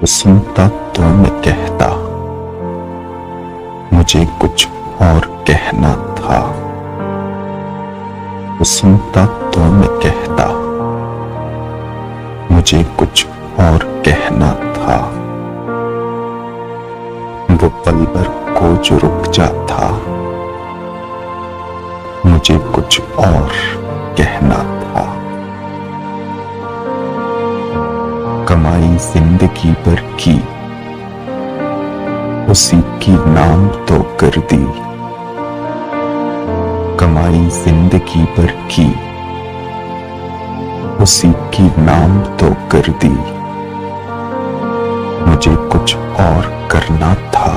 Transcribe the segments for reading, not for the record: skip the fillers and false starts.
वो सुनता तो मैं कहता, मुझे कुछ और कहना था। वो सुनता तो मैं कहता, मुझे कुछ और कहना था। वो पल भर को जो रुक जाता, मुझे कुछ और कहना था। कमाई जिंदगी भर की, उसी की नाम तो कर दी। कमाई जिंदगी भर की, उसी की नाम तो कर दी। मुझे कुछ और करना था,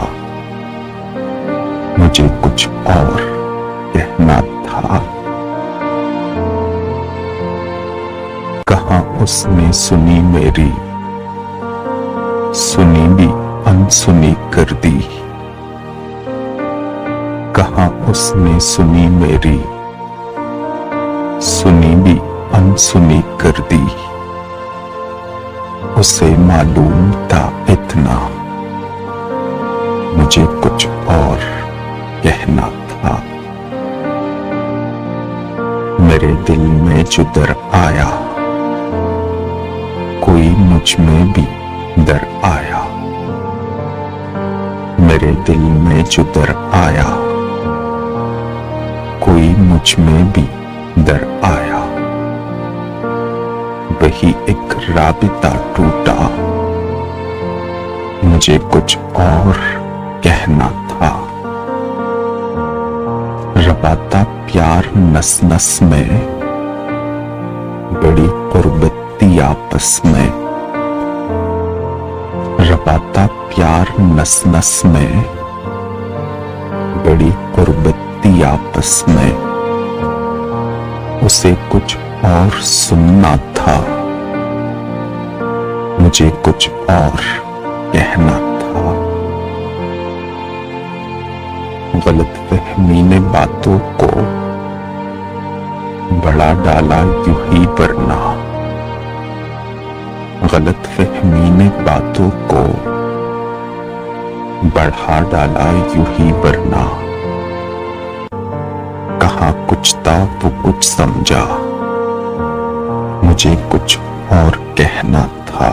मुझे कुछ और कहना था। कहाँ उसने सुनी मेरी, सुनी भी अनसुनी कर दी। कहाँ उसने सुनी मेरी, सुनी भी अनसुनी कर दी। उसे मालूम था इतना, मुझे कुछ और कहना था। मेरे दिल में जो डर आया, कोई मुझ में भी डर आया। मेरे दिल में जो डर आया, कोई मुझ में भी डर आया। वही एक राबिता टूटा, मुझे कुछ और कहना था। रबाता प्यार नस नस में, बड़ी कुर्बती आपस में। रबाता प्यार नस नस में, बड़ी कुर्बती आपस में। उसे कुछ और सुनना था, मुझे कुछ और कहना था। गलतफहमी ने बातों को बढ़ा डाला यूं ही वरना। गलतफहमी ने बातों को बढ़ा डाला यूं ही वरना। कहा कुछ था वो कुछ समझा, मुझे कुछ और कहना था।